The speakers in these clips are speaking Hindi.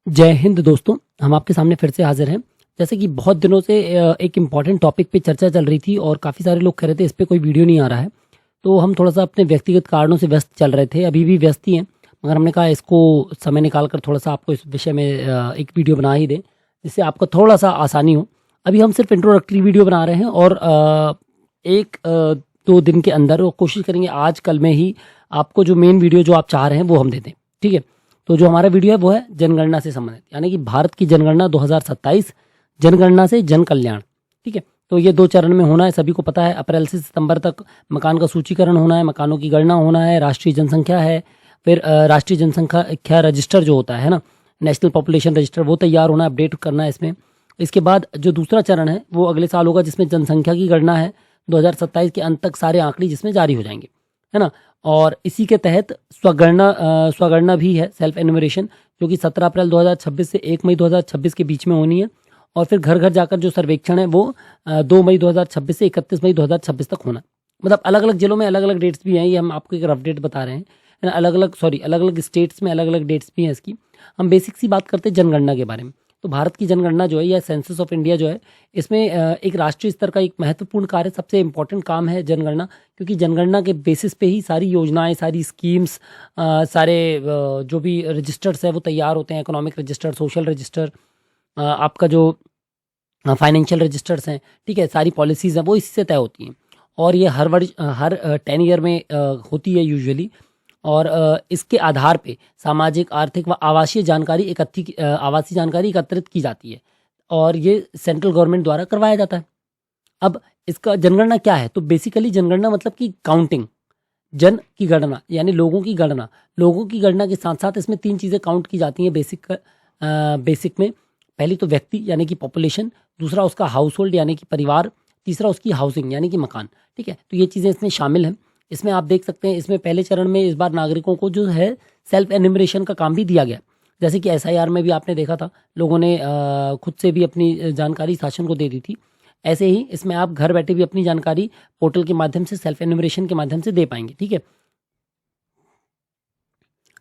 जय हिंद दोस्तों, हम आपके सामने फिर से हाजिर हैं। जैसे कि बहुत दिनों से एक इम्पॉर्टेंट टॉपिक पे चर्चा चल रही थी और काफ़ी सारे लोग कह रहे थे इस पे कोई वीडियो नहीं आ रहा है। तो हम थोड़ा-सा अपने व्यक्तिगत कारणों से व्यस्त चल रहे थे, अभी भी व्यस्त ही हैं, मगर हमने कहा इसको समय निकाल कर थोड़ा-सा आपको इस विषय में एक वीडियो बना ही दें, जिससे आपको थोड़ा-सा आसानी हो। अभी हम सिर्फ इंट्रोडक्टरी वीडियो बना रहे हैं और 1-2 दिन के अंदर वो कोशिश करेंगे आज कल में ही आपको जो मेन वीडियो जो आप चाह रहे हैं वो हम दे दें, ठीक है? तो जो हमारा वीडियो है वो है जनगणना से संबंधित, यानी कि भारत की जनगणना 2027, जनगणना से जन कल्याण, ठीक है? तो ये 2 चरण में होना है, सभी को पता है। अप्रैल से सितंबर तक मकान का सूचीकरण होना है, मकानों की गणना होना है, राष्ट्रीय जनसंख्या है, फिर राष्ट्रीय जनसंख्या रजिस्टर जो होता है ना, नेशनल पॉपुलेशन रजिस्टर, वो तैयार होना है, अपडेट करना है इसमें। इसके बाद जो दूसरा चरण है वो अगले साल होगा, जिसमें जनसंख्या की गणना है। 2027 के अंत तक सारे आंकड़े जिसमें जारी हो जाएंगे, है ना? और इसी के तहत स्वगणना भी है, सेल्फ एनुमरेशन, जो कि 17 अप्रैल 2026 से 1 मई 2026 के बीच में होनी है। और फिर घर घर जाकर जो सर्वेक्षण है वो 2 मई 2026 से 31 मई 2026 तक होना। मतलब अलग अलग जिलों में अलग अलग डेट्स भी हैं, ये हम आपको एक रफ डेट बता रहे हैं। अलग अलग स्टेट्स में अलग अलग डेट्स भी हैं इसकी। हम बेसिक सी बात करते हैं जनगणना के बारे में। तो भारत की जनगणना जो है, या सेंसस ऑफ इंडिया जो है, इसमें एक राष्ट्रीय स्तर का एक महत्वपूर्ण कार्य, सबसे इम्पोर्टेंट काम है जनगणना, क्योंकि जनगणना के बेसिस पे ही सारी योजनाएं, सारी स्कीम्स, सारे जो भी रजिस्टर्स है वो तैयार होते हैं। इकोनॉमिक रजिस्टर, सोशल रजिस्टर, आपका जो फाइनेंशियल रजिस्टर्स हैं, ठीक है, सारी पॉलिसीज़ हैं वो इससे तय होती हैं। और ये हर 10 ईयर में होती है यूजुअली। और इसके आधार पे सामाजिक, आर्थिक व आवासीय जानकारी एकत्रित की जाती है और ये सेंट्रल गवर्नमेंट द्वारा करवाया जाता है। अब इसका जनगणना क्या है? तो बेसिकली जनगणना मतलब कि काउंटिंग, जन की गणना यानी लोगों की गणना। लोगों की गणना के साथ साथ इसमें 3 चीज़ें काउंट की जाती हैं बेसिक में। पहली तो व्यक्ति यानी कि पॉपुलेशन, दूसरा उसका हाउस होल्ड यानी कि परिवार, तीसरा उसकी हाउसिंग यानी कि मकान, ठीक है? तो ये चीज़ें इसमें शामिल हैं। इसमें आप देख सकते हैं, इसमें पहले चरण में इस बार नागरिकों को जो है सेल्फ एन्यूमरेशन का काम भी दिया गया। जैसे कि एसआईआर में भी आपने देखा था, लोगों ने खुद से भी अपनी जानकारी शासन को दे दी थी। ऐसे ही इसमें आप घर बैठे भी अपनी जानकारी पोर्टल के माध्यम से, सेल्फ एन्यूमरेशन के माध्यम से दे पाएंगे, ठीक है?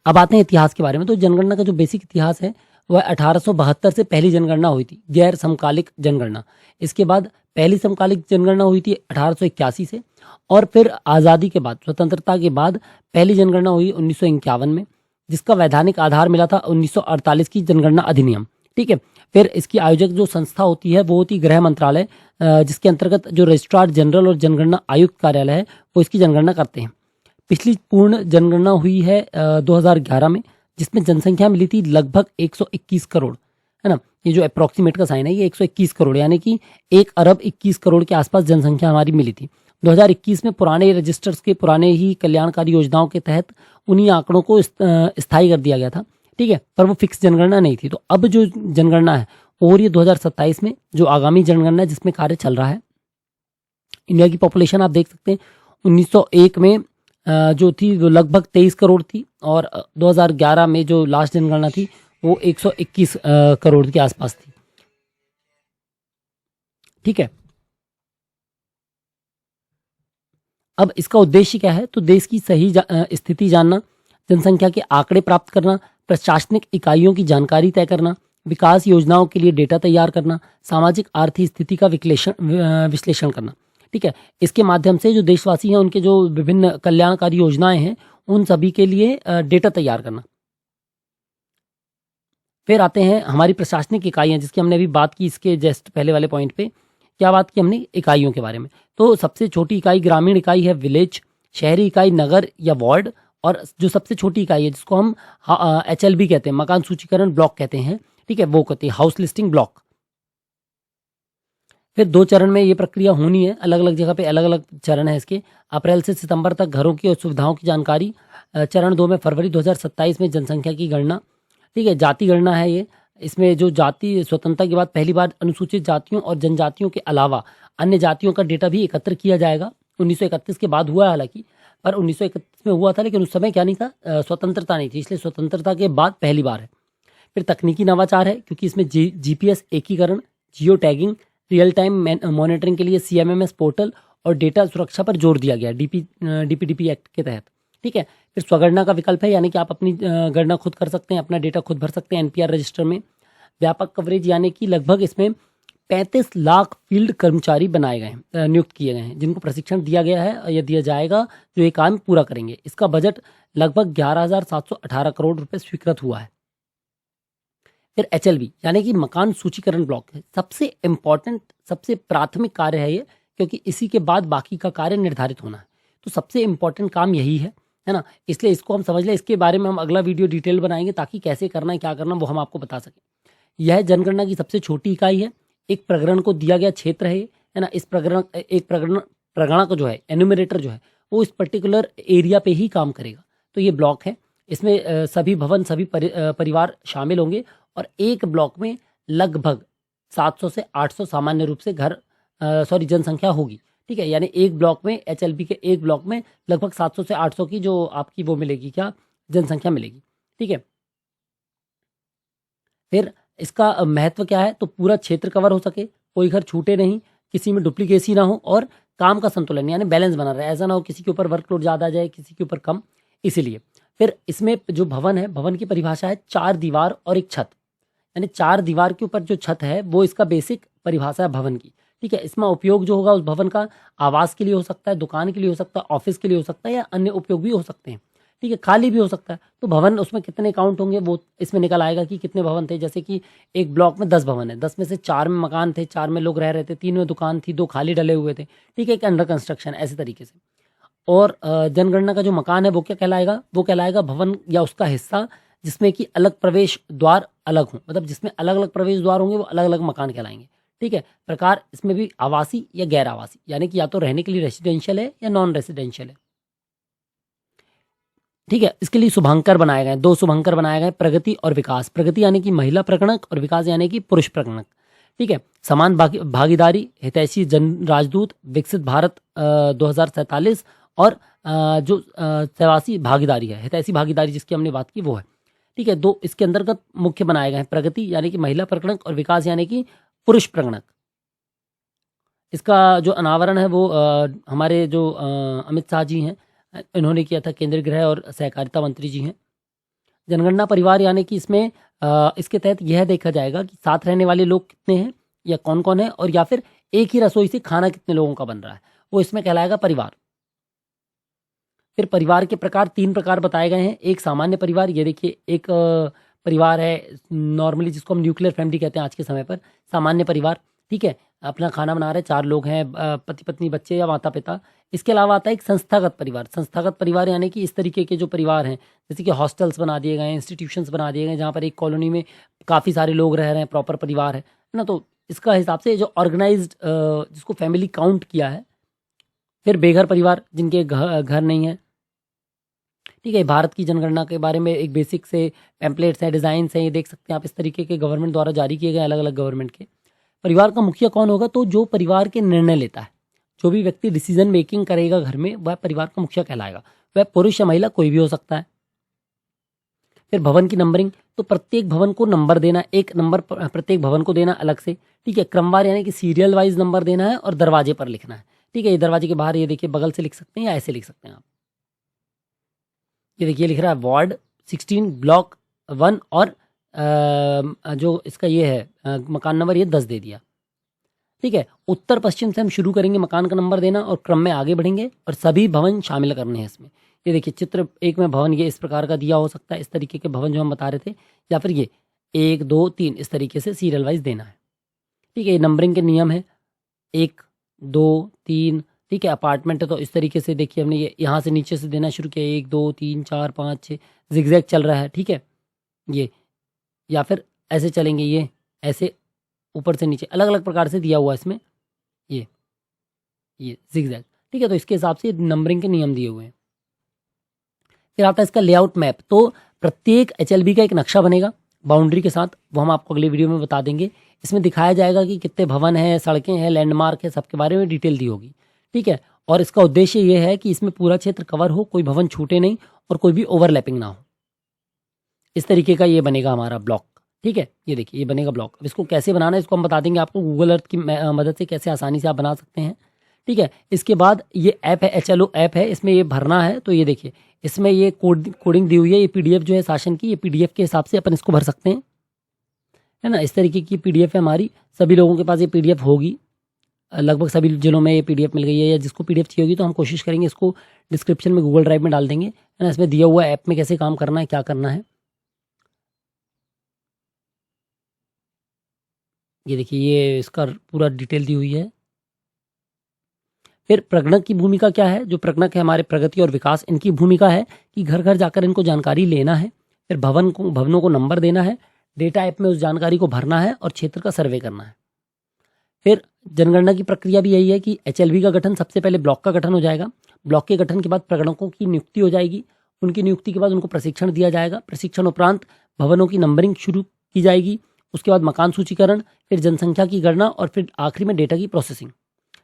अब आते हैं इतिहास के बारे में। तो जनगणना का जो बेसिक इतिहास है वह 1872 से पहली जनगणना हुई थी, गैर समकालिक जनगणना। इसके बाद पहली समकालिक जनगणना हुई थी 1881 से, और फिर आज़ादी के बाद, स्वतंत्रता के बाद पहली जनगणना हुई 1951 में, जिसका वैधानिक आधार मिला था 1948 की जनगणना अधिनियम, ठीक है? फिर इसकी आयोजक जो संस्था होती है वो होती गृह मंत्रालय, जिसके अंतर्गत जो रजिस्ट्रार जनरल और जनगणना आयुक्त कार्यालय है वो इसकी जनगणना करते हैं। पिछली पूर्ण जनगणना हुई है 2011 में, जिसमें जनसंख्या मिली थी लगभग 121 करोड़, है ना? ये जो अप्रॉक्सीमेट का साइन है ये 121 करोड़, यानी कि 1 अरब 21 करोड़ के आसपास जनसंख्या हमारी मिली थी। 2021 में पुराने रजिस्टर्स के, पुराने ही कल्याणकारी योजनाओं के तहत उन्हीं आंकड़ों को स्थायी कर दिया गया था, ठीक है? पर वो फिक्स जनगणना नहीं थी। तो अब जो जनगणना है और ये 2027 में जो आगामी जनगणना है जिसमें कार्य चल रहा है। इंडिया की पॉपुलेशन आप देख सकते हैं 1901 में जो थी वो लगभग 23 करोड़ थी, और 2011 में जो लास्ट जनगणना थी वो 121 करोड़ के आसपास थी, ठीक है? अब इसका उद्देश्य क्या है? तो देश की सही स्थिति जानना, जनसंख्या के आंकड़े प्राप्त करना, प्रशासनिक इकाइयों की जानकारी तय करना, विकास योजनाओं के लिए डेटा तैयार करना, सामाजिक आर्थिक स्थिति का विश्लेषण करना, ठीक है? इसके माध्यम से जो देशवासी हैं उनके जो विभिन्न कल्याणकारी योजनाएं हैं उन सभी के लिए डेटा तैयार करना। फिर आते हैं हमारी प्रशासनिक इकाइयाँ, जिसकी हमने अभी बात की इसके जस्ट पहले वाले पॉइंट पे। क्या बात की हमने? इकाइयों के बारे में। तो सबसे छोटी इकाई ग्रामीण इकाई है विलेज, शहरी इकाई नगर या वार्ड, और जो सबसे छोटी इकाई है जिसको हम HLB कहते हैं, मकान सूचीकरण ब्लॉक कहते हैं, ठीक है? वो कहते हैं हाउस लिस्टिंग ब्लॉक। फिर 2 चरण में ये प्रक्रिया होनी है, अलग अलग जगह पे अलग अलग चरण है इसके। अप्रैल से सितंबर तक घरों की और सुविधाओं की जानकारी। चरण 2 में फरवरी 2027 में जनसंख्या की गणना, ठीक है? जाति गणना है ये। इसमें जो जाति स्वतंत्रता के बाद पहली बार अनुसूचित जातियों और जनजातियों के अलावा अन्य जातियों का डेटा भी एकत्र किया जाएगा। 1931 के बाद हुआ है हालांकि, पर 1931 में हुआ था, लेकिन उस समय क्या नहीं था, स्वतंत्रता नहीं थी, इसलिए स्वतंत्रता के बाद पहली बार है। फिर तकनीकी नवाचार है, क्योंकि इसमें GPS एकीकरण, geo tagging, real time monitoring के लिए CMMS पोर्टल और डेटा सुरक्षा पर जोर दिया गया DPDP एक्ट के तहत, ठीक है। फिर स्वगणना का विकल्प है, यानी कि आप अपनी गणना खुद कर सकते हैं, अपना डेटा खुद भर सकते हैं एनपीआर रजिस्टर में। व्यापक कवरेज, यानी कि लगभग इसमें 35 लाख फील्ड कर्मचारी बनाए गए हैं, नियुक्त किए गए हैं, जिनको प्रशिक्षण दिया गया है या दिया जाएगा, जो ये काम पूरा करेंगे। इसका बजट लगभग 11,718 करोड़ रुपए स्वीकृत हुआ है। फिर एचएलबी, यानी कि मकान सूचीकरण ब्लॉक है। सबसे इंपॉर्टेंट, सबसे प्राथमिक कार्य है ये, क्योंकि इसी के बाद बाकी का कार्य निर्धारित होना है। तो सबसे इंपॉर्टेंट काम यही है ना। इसलिए इसको हम समझ लें। इसके बारे में हम अगला वीडियो डिटेल बनाएंगे, ताकि कैसे करना है, क्या करना, वो हम आपको बता सकें। यह जनगणना की सबसे छोटी इकाई है। एक प्रगणन को दिया गया क्षेत्र है ना। इस प्रगणना को जो है, एन्यूमरेटर जो है, वो इस पर्टिकुलर एरिया पे ही काम करेगा। तो ये ब्लॉक है। इसमें सभी भवन, सभी परिवार शामिल होंगे, और एक ब्लॉक में लगभग 700 से 800 सामान्य रूप से जनसंख्या होगी। ठीक है, यानी एक ब्लॉक में, एचएलबी के एक ब्लॉक में लगभग 700 से 800 की जो आपकी वो मिलेगी, क्या जनसंख्या मिलेगी। ठीक है। फिर इसका महत्व क्या है, तो पूरा क्षेत्र कवर हो सके, कोई घर छूटे नहीं, किसी में डुप्लीकेसी ना हो, और काम का संतुलन यानी बैलेंस बना रहे। ऐसा ना हो किसी के ऊपर वर्कलोड ज़्यादा आ जाए, किसी के ऊपर कम। इसीलिए फिर इसमें जो भवन है, भवन की परिभाषा है 4 दीवार और एक छत, यानी 4 दीवार के ऊपर जो छत है वो इसका बेसिक परिभाषा है भवन की। ठीक है। इसमें उपयोग जो होगा उस भवन का आवास के लिए हो सकता है, दुकान के लिए हो सकता है, ऑफिस के लिए हो सकता है, या अन्य उपयोग भी हो सकते हैं। ठीक है, खाली भी हो सकता है। तो भवन उसमें कितने काउंट होंगे वो इसमें निकल आएगा कि कितने भवन थे। जैसे कि एक ब्लॉक में 10 भवन है, 10 में से 4 में मकान थे, 4 में लोग रह रहे थे, 3 में दुकान थी, 2 खाली डले हुए थे। ठीक है, एक अंडर कंस्ट्रक्शन, ऐसे तरीके से। और जनगणना का जो मकान है वो क्या कहलाएगा, वो कहलाएगा भवन या उसका हिस्सा जिसमें कि अलग प्रवेश द्वार अलग हों, मतलब जिसमें अलग अलग प्रवेश द्वार होंगे वो अलग अलग मकान कहलाएंगे। ठीक है। प्रकार इसमें भी आवासी या गैर आवासी, यानी कि या तो रहने के लिए रेसिडेंशियल है या नॉन रेसिडेंशियल है। ठीक है। इसके लिए शुभांकर बनाए गए, 2 शुभांकर बनाए गए, प्रगति और विकास। प्रगति यानी कि महिला प्रगणक, और विकास यानी कि पुरुष प्रगणक। ठीक है। समान भागीदारी, हितैषी जन राजदूत, विकसित भारत 2047, और जो सहवासी भागीदारी है, हितैषी भागीदारी जिसकी हमने बात की वो है। ठीक है। 2 इसके अंतर्गत मुख्य बनाए गए हैं, प्रगति यानी कि महिला प्रगणक, और विकास यानी कि पुरुष प्रगणक। इसका जो अनावरण है वो हमारे जो अमित शाह जी हैं, इन्होंने किया था, केंद्रीय गृह और सहकारिता मंत्री जी हैं। जनगणना परिवार, यानी कि इसमें इसके तहत यह देखा जाएगा कि साथ रहने वाले लोग कितने हैं या कौन कौन है, और या फिर एक ही रसोई से खाना कितने लोगों का बन रहा है, वो इसमें कहलाएगा परिवार। फिर परिवार के प्रकार 3 प्रकार बताए गए हैं। एक सामान्य परिवार, ये देखिए एक परिवार है नॉर्मली जिसको हम न्यूक्लियर फैमिली कहते हैं आज के समय पर, सामान्य परिवार। ठीक है, अपना खाना बना रहे, 4 लोग हैं, पति पत्नी बच्चे या माता पिता। इसके अलावा आता है एक संस्थागत परिवार। संस्थागत परिवार यानी कि इस तरीके के जो परिवार हैं, जैसे कि हॉस्टल्स बना दिए गए, इंस्टीट्यूशंस बना दिए गए, जहाँ पर एक कॉलोनी में काफ़ी सारे लोग रह रहे हैं, प्रॉपर परिवार है ना। तो इसका हिसाब से जो ऑर्गेनाइज्ड जिसको फैमिली काउंट किया है। फिर बेघर परिवार, जिनके घर नहीं है। ठीक है, भारत की जनगणना के बारे में एक बेसिक से पैम्पलेट्स हैं, डिज़ाइंस हैं, ये देख सकते हैं आप, इस तरीके के गवर्नमेंट द्वारा जारी किए गए अलग अलग गवर्नमेंट के। परिवार का मुखिया कौन होगा, तो जो परिवार के निर्णय लेता है, जो भी व्यक्ति डिसीजन मेकिंग करेगा घर में, वह परिवार का मुखिया कहलाएगा। वह पुरुष या महिला कोई भी हो सकता है। फिर भवन की नंबरिंग, तो प्रत्येक भवन को नंबर देना, एक नंबर प्रत्येक भवन को देना अलग से। ठीक है, क्रमवार यानी कि सीरियल वाइज नंबर देना है, और दरवाजे पर लिखना है। ठीक है, ये दरवाजे के बाहर ये देखिए बगल से लिख सकते हैं या ऐसे लिख सकते हैं आप। ये देखिए लिख रहा है वार्ड 16 ब्लॉक 1, और जो इसका ये है मकान नंबर ये 10 दे दिया। ठीक है, उत्तर पश्चिम से हम शुरू करेंगे मकान का नंबर देना, और क्रम में आगे बढ़ेंगे, और सभी भवन शामिल करने हैं इसमें। ये देखिए चित्र 1 में भवन ये इस प्रकार का दिया हो सकता है, इस तरीके के भवन जो हम बता रहे थे, या फिर ये 1 2 3 इस तरीके से सीरियल वाइज देना है। ठीक है, नंबरिंग के नियम है 1 2 3। ठीक है, अपार्टमेंट है तो इस तरीके से देखिए हमने ये यहाँ से नीचे से देना शुरू किया, 1 2 3 4 5 6 जिगजैग चल रहा है। ठीक है, ये या फिर ऐसे चलेंगे, ये ऐसे ऊपर से नीचे अलग अलग प्रकार से दिया हुआ है इसमें, ये जिगजैग। ठीक है, तो इसके हिसाब से नंबरिंग के नियम दिए हुए हैं। फिर आता है इसका लेआउट मैप। तो प्रत्येक एचएलबी का एक नक्शा बनेगा बाउंड्री के साथ, वो हम आपको अगले वीडियो में बता देंगे। इसमें दिखाया जाएगा कि कितने भवन हैं, सड़कें हैं, लैंडमार्क है, सबके बारे में डिटेल दी होगी। ठीक है, और इसका उद्देश्य ये है कि इसमें पूरा क्षेत्र कवर हो, कोई भवन छूटे नहीं, और कोई भी ओवरलैपिंग ना हो। इस तरीके का ये बनेगा हमारा ब्लॉक। ठीक है, ये देखिए ये बनेगा ब्लॉक। अब इसको कैसे बनाना है इसको हम बता देंगे आपको, गूगल अर्थ की मदद से कैसे आसानी से आप बना सकते हैं। ठीक है, इसके बाद ये ऐप है, HLO ऐप है, इसमें ये भरना है। तो ये देखिए इसमें ये कोडिंग दी हुई है, ये पीडीएफ जो है शासन की, ये पीडीएफ के हिसाब से अपन इसको भर सकते हैं, है ना। इस तरीके की पीडीएफ है हमारी, सभी लोगों के पास ये पीडीएफ होगी, लगभग सभी जिलों में ये पीडीएफ मिल गई है, या जिसको पीडीएफ चाहिए होगी तो हम कोशिश करेंगे इसको डिस्क्रिप्शन में गूगल ड्राइव में डाल देंगे, है ना। इसमें दिया हुआ ऐप में कैसे काम करना है, क्या करना है, ये देखिए, ये इसका पूरा डिटेल दी हुई है। फिर प्रगणक की भूमिका क्या है, जो प्रगणक है हमारे प्रगति और विकास, इनकी भूमिका है कि घर घर जाकर इनको जानकारी लेना है, फिर भवनों को नंबर देना है, डेटा ऐप में उस जानकारी को भरना है और क्षेत्र का सर्वे करना है। फिर जनगणना की प्रक्रिया भी यही है कि एचएलवी का गठन, सबसे पहले ब्लॉक का गठन हो जाएगा, ब्लॉक के गठन के बाद प्रगणकों की नियुक्ति हो जाएगी, उनकी नियुक्ति के बाद उनको प्रशिक्षण दिया जाएगा, प्रशिक्षण उपरांत भवनों की नंबरिंग शुरू की जाएगी, उसके बाद मकान सूचीकरण, फिर जनसंख्या की गणना और फिर आखिरी में डेटा की प्रोसेसिंग।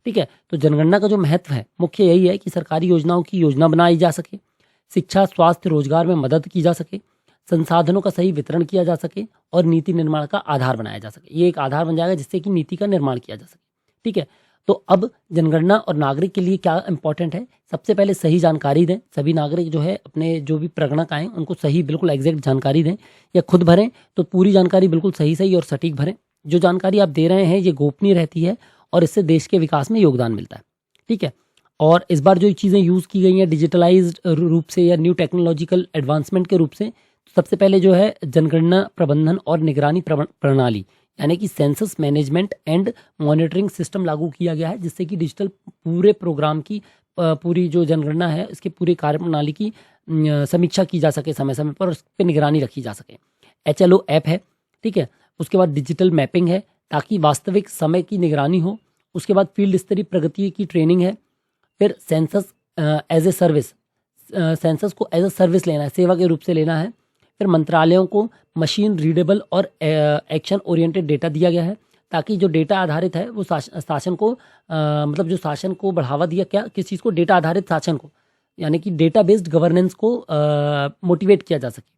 ठीक है, तो जनगणना का जो महत्व है मुख्य यही है कि सरकारी योजनाओं की योजना बनाई जा सके, शिक्षा, स्वास्थ्य, रोजगार में मदद की जा सके, संसाधनों का सही वितरण किया जा सके और नीति निर्माण का आधार बनाया जा सके। ये एक आधार बन जाएगा जिससे कि नीति का निर्माण किया जा सके। ठीक है, तो अब जनगणना और नागरिक के लिए क्या इंपॉर्टेंट है, सबसे पहले सही जानकारी दें, सभी नागरिक जो है अपने जो भी प्रगणक आए उनको सही बिल्कुल एग्जैक्ट जानकारी दें, या खुद भरें तो पूरी जानकारी बिल्कुल सही और सटीक भरें। जो जानकारी आप दे रहे हैं ये गोपनीय रहती है और इससे देश के विकास में योगदान मिलता है। ठीक है, और इस बार जो चीज़ें यूज़ की गई हैं डिजिटलाइज्ड रूप से या न्यू टेक्नोलॉजिकल एडवांसमेंट के रूप से, सबसे पहले जो है जनगणना प्रबंधन और निगरानी प्रणाली यानी कि census management and monitoring system लागू किया गया है, जिससे कि डिजिटल पूरे प्रोग्राम की पूरी जो जनगणना है इसके पूरे कार्य प्रणाली की समीक्षा की जा सके समय समय पर, और उस पर निगरानी रखी जा सके। HLO ऐप है, ठीक है, उसके बाद डिजिटल मैपिंग है ताकि वास्तविक समय की निगरानी हो, उसके बाद फील्ड स्तरीय प्रगति की ट्रेनिंग है, फिर census as a service, census को एज ए सर्विस लेना है, सेवा के रूप से लेना है, फिर मंत्रालयों को मशीन रीडेबल और एक्शन ओरिएंटेड डेटा दिया गया है ताकि जो डेटा आधारित है वो शासन को मतलब जो शासन को बढ़ावा दिया, क्या किस चीज़ को, डेटा आधारित शासन को, यानी कि डेटा बेस्ड गवर्नेंस को मोटिवेट किया जा सके।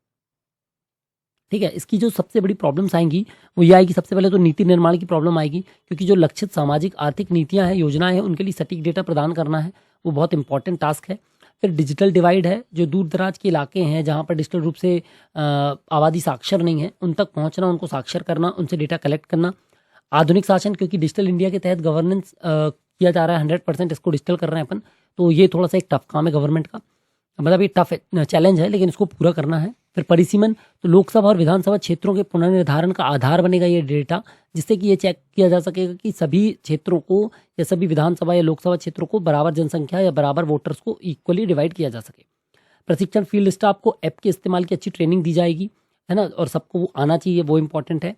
ठीक है, इसकी जो सबसे बड़ी प्रॉब्लम्स आएंगी वो ये आएगी, सबसे पहले तो नीति निर्माण की प्रॉब्लम आएगी, क्योंकि जो लक्षित सामाजिक आर्थिक नीतियां हैं, योजनाएं हैं, उनके लिए सटीक डेटा प्रदान करना है, वो बहुत इंपॉर्टेंट टास्क है। फिर डिजिटल डिवाइड है, जो दूर दराज के इलाके हैं जहाँ पर डिजिटल रूप से आबादी साक्षर नहीं है, उन तक पहुँचना, उनको साक्षर करना, उनसे डेटा कलेक्ट करना। आधुनिक शासन, क्योंकि डिजिटल इंडिया के तहत गवर्नेंस किया जा रहा है, 100% इसको डिजिटल कर रहे हैं अपन, तो ये थोड़ा सा एक टफ काम है गवर्नमेंट का, मतलब ये टफ चैलेंज है लेकिन इसको पूरा करना है। फिर परिसीमन, तो लोकसभा और विधानसभा क्षेत्रों के पुनर्निर्धारण का आधार बनेगा ये डेटा, जिससे कि ये चेक किया जा सकेगा कि सभी क्षेत्रों को या सभी विधानसभा या लोकसभा क्षेत्रों को बराबर जनसंख्या या बराबर वोटर्स को इक्वली डिवाइड किया जा सके। प्रशिक्षण, फील्ड स्टाफ को ऐप के इस्तेमाल की अच्छी ट्रेनिंग दी जाएगी, है ना, और सबको वो आना चाहिए, वो इम्पोर्टेंट है।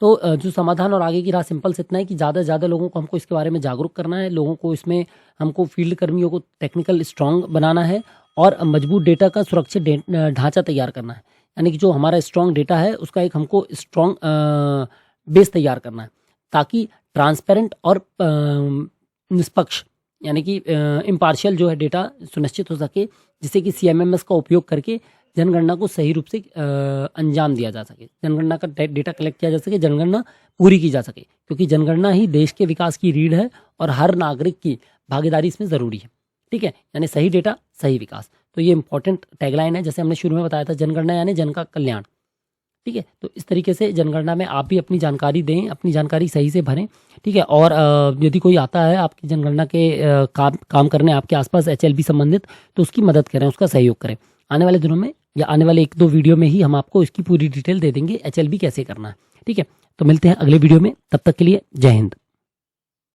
तो जो समाधान और आगे की राह सिंपल से इतना है कि ज़्यादा से ज़्यादा लोगों को हमको इसके बारे में जागरूक करना है, लोगों को इसमें हमको फील्ड कर्मियों को टेक्निकल स्ट्रांग बनाना है और मजबूत डेटा का सुरक्षित ढांचा तैयार करना है, यानी कि जो हमारा स्ट्रांग डेटा है उसका एक हमको स्ट्रांग बेस तैयार करना है ताकि ट्रांसपेरेंट और निष्पक्ष यानी कि इम्पार्शियल जो है डेटा सुनिश्चित हो सके, जिससे कि CMMS का उपयोग करके जनगणना को सही रूप से अंजाम दिया जा सके, जनगणना का डेटा कलेक्ट किया जा सके, जनगणना पूरी की जा सके, क्योंकि जनगणना ही देश के विकास की रीढ़ है और हर नागरिक की भागीदारी इसमें ज़रूरी है। ठीक है, यानी सही डेटा सही विकास, तो ये इंपॉर्टेंट टैगलाइन है, जैसे हमने शुरू में बताया था, जनगणना यानी जन का कल्याण। ठीक है, तो इस तरीके से जनगणना में आप भी अपनी जानकारी दें, अपनी जानकारी सही से भरें। ठीक है, और यदि कोई आता है आपकी जनगणना के काम करने आपके आसपास HLB संबंधित, तो उसकी मदद करें, उसका सहयोग करें। आने वाले दिनों में या आने वाले 1-2 वीडियो में ही हम आपको इसकी पूरी डिटेल दे देंगे HLB कैसे करना है। ठीक है, तो मिलते हैं अगले वीडियो में, तब तक के लिए जय हिंद।